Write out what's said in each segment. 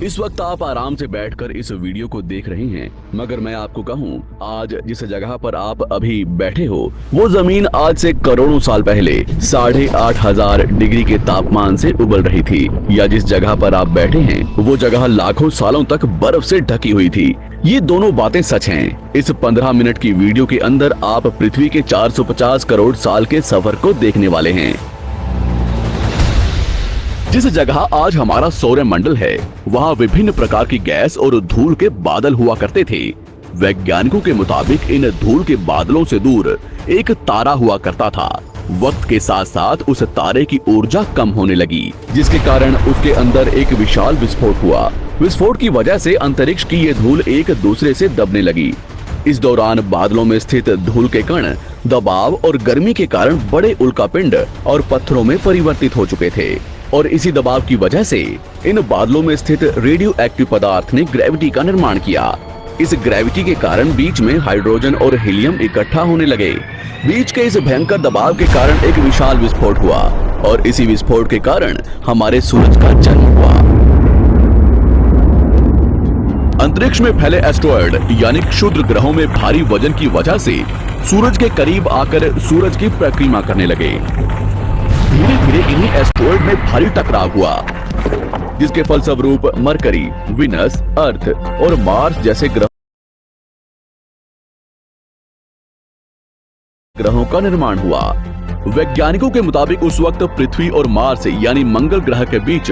इस वक्त आप आराम से बैठकर इस वीडियो को देख रहे हैं, मगर मैं आपको कहूं, आज जिस जगह पर आप अभी बैठे हो वो जमीन आज से करोड़ों साल पहले 8,500 डिग्री के तापमान से उबल रही थी, या जिस जगह पर आप बैठे हैं वो जगह लाखों सालों तक बर्फ से ढकी हुई थी। ये दोनों बातें सच हैं। इस 15 मिनट की वीडियो के अंदर आप पृथ्वी के 450 करोड़ साल के सफर को देखने वाले हैं। जिस जगह आज हमारा सौरमंडल है वहाँ विभिन्न प्रकार की गैस और धूल के बादल हुआ करते थे। वैज्ञानिकों के मुताबिक इन धूल के बादलों से दूर एक तारा हुआ करता था। वक्त के साथ साथ उस तारे की ऊर्जा कम होने लगी, जिसके कारण उसके अंदर एक विशाल विस्फोट हुआ। विस्फोट की वजह से अंतरिक्ष की ये धूल एक दूसरे से दबने लगी। इस दौरान बादलों में स्थित धूल के कण दबाव और गर्मी के कारण बड़े उल्कापिंड और पत्थरों में परिवर्तित हो चुके थे, और इसी दबाव की वजह से इन बादलों में स्थित रेडियो एक्टिव पदार्थ ने ग्रेविटी का निर्माण किया। इस ग्रेविटी के कारण बीच में हाइड्रोजन और हीलियम इकट्ठा होने लगे। बीच के इस भयंकर दबाव के कारण एक विशाल विस्फोट हुआ, और इसी विस्फोट के कारण हमारे सूरज का जन्म हुआ। अंतरिक्ष में फैले एस्ट्रॉयड यानी क्षुद्र ग्रहों में भारी वजन की वजह से सूरज के करीब आकर सूरज की परिक्रमा करने लगे। धीरे धीरे इन्हीं एस्ट्रॉयड में भारी टकराव हुआ, जिसके फलस्वरूप मरकरी, विनस, अर्थ और मार्स जैसे ग्रहों का निर्माण हुआ। वैज्ञानिकों के मुताबिक उस वक्त पृथ्वी और मार्स यानी मंगल ग्रह के बीच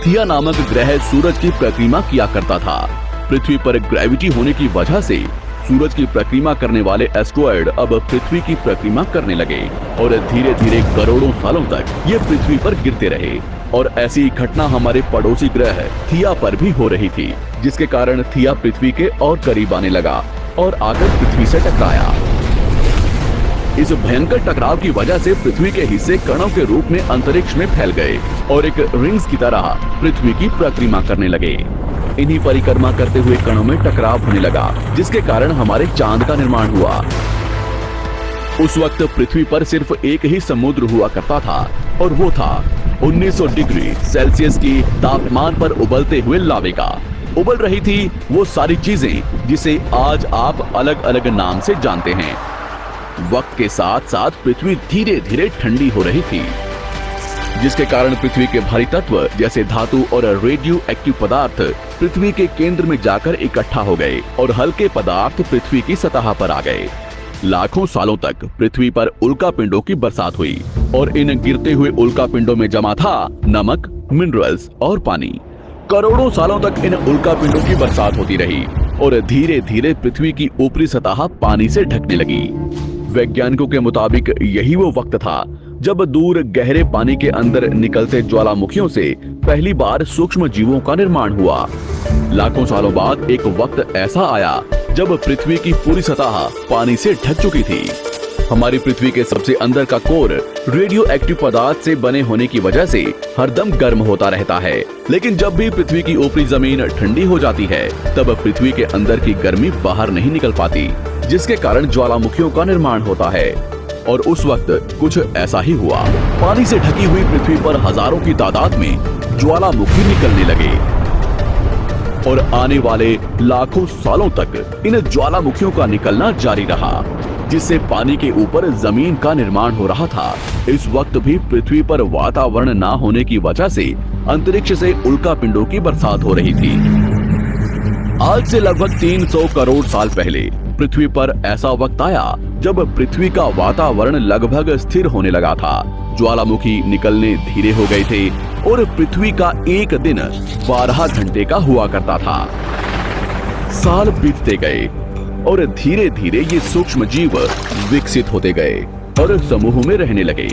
थिया नामक ग्रह सूरज की परिक्रमा किया करता था। पृथ्वी पर ग्रेविटी होने की वजह से सूरज की परिक्रमा करने वाले एस्ट्रॉयड अब पृथ्वी की परिक्रमा करने लगे, और धीरे धीरे करोड़ों सालों तक ये पृथ्वी पर गिरते रहे। और ऐसी घटना हमारे पड़ोसी ग्रह थिया पर भी हो रही थी, जिसके कारण थिया पृथ्वी के और करीब आने लगा और आकर पृथ्वी से टकराया। इस भयंकर टकराव की वजह से पृथ्वी के हिस्से कणों के रूप में अंतरिक्ष में फैल गए और एक रिंग्स की तरह पृथ्वी की परिक्रमा करने लगे। इन्हीं परिक्रमा करते हुए कणों में टकराव होने लगा, जिसके कारण हमारे चांद का निर्माण हुआ। उस वक्त पृथ्वी पर सिर्फ एक ही समुद्र हुआ करता था, और वो था 1900 डिग्री सेल्सियस की तापमान पर उबलते हुए लावे का। उबल रही थी वो सारी चीजें जिसे आज आप अलग अलग नाम से जानते हैं। वक्त के साथ साथ पृथ्वी धीरे धीरे ठंडी हो रही थी, जिसके कारण पृथ्वी के भारी तत्व जैसे धातु और रेडियो एक्टिव पदार्थ पृथ्वी के केंद्र में जाकर इकट्ठा हो गए, और हल्के पदार्थ पृथ्वी की सतह पर आ गए। लाखों सालों तक पृथ्वी पर उल्कापिंडों की बरसात हुई, और इन गिरते हुए उल्कापिंडों में जमा था नमक, मिनरल्स और पानी। करोड़ों सालों तक इन उल्कापिंडों की बरसात होती रही, और धीरे धीरे पृथ्वी की ऊपरी सतह पानी से ढकने लगी। वैज्ञानिकों के मुताबिक यही वो वक्त था जब दूर गहरे पानी के अंदर निकलते ज्वालामुखियों से पहली बार सूक्ष्म जीवों का निर्माण हुआ। लाखों सालों बाद एक वक्त ऐसा आया जब पृथ्वी की पूरी सतह पानी से ढक चुकी थी। हमारी पृथ्वी के सबसे अंदर का कोर रेडियो एक्टिव पदार्थ से बने होने की वजह से हरदम गर्म होता रहता है, लेकिन जब भी पृथ्वी की ऊपरी जमीन ठंडी हो जाती है तब पृथ्वी के अंदर की गर्मी बाहर नहीं निकल पाती, जिसके कारण ज्वालामुखियों का निर्माण होता है। और उस वक्त कुछ ऐसा ही हुआ। पानी से ढकी हुई पृथ्वी पर हजारों की तादाद में ज्वालामुखी निकलने लगे, और आने वाले लाखों सालों तक इन ज्वालामुखियों का निकलना जारी रहा, जिससे पानी के ऊपर जमीन का निर्माण हो रहा था। इस वक्त भी पृथ्वी पर वातावरण ना होने की वजह से अंतरिक्ष से उल्कापिंडों की बरसात हो रही थी। आज से लगभग 300 करोड़ साल पहले पृथ्वी पर ऐसा वक्त आया जब पृथ्वी का वातावरण लगभग स्थिर होने लगा था। ज्वालामुखी निकलने धीरे हो गए थे, और पृथ्वी का एक दिन 12 घंटे का हुआ करता था। साल बीतते गए, और धीरे धीरे ये सूक्ष्म जीव विकसित होते गए और समूह में रहने लगे।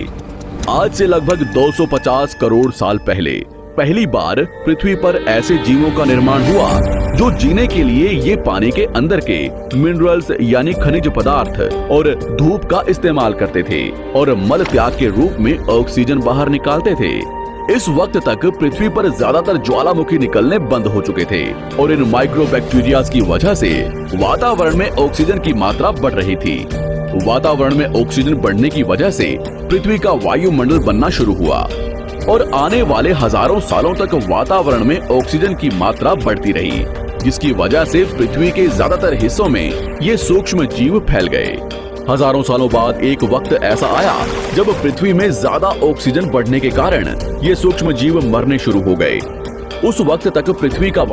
आज से लगभग 250 करोड़ साल पहले पहली बार पृथ्वी पर ऐसे जीवों का निर्माण हुआ जो जीने के लिए ये पानी के अंदर के मिनरल्स यानी खनिज पदार्थ और धूप का इस्तेमाल करते थे, और मल त्याग के रूप में ऑक्सीजन बाहर निकालते थे। इस वक्त तक पृथ्वी पर ज्यादातर ज्वालामुखी निकलने बंद हो चुके थे, और इन माइक्रोबैक्टीरिया की वजह से वातावरण में ऑक्सीजन की मात्रा बढ़ रही थी। वातावरण में ऑक्सीजन बढ़ने की वजह से पृथ्वी का वायुमंडल बनना शुरू हुआ। और आने वाले हजारों सालों तक वातावरण में ऑक्सीजन की मात्रा बढ़ती रही, जिसकी वजह से पृथ्वी के ज्यादातर हिस्सों में ये सूक्ष्म जीव फैल गए। हजारों सालों बाद एक वक्त ऐसा आया जब पृथ्वी में ज्यादा ऑक्सीजन बढ़ने के कारण ये सूक्ष्म जीव मरने शुरू हो गए। उस वक्त तक पृथ्वी का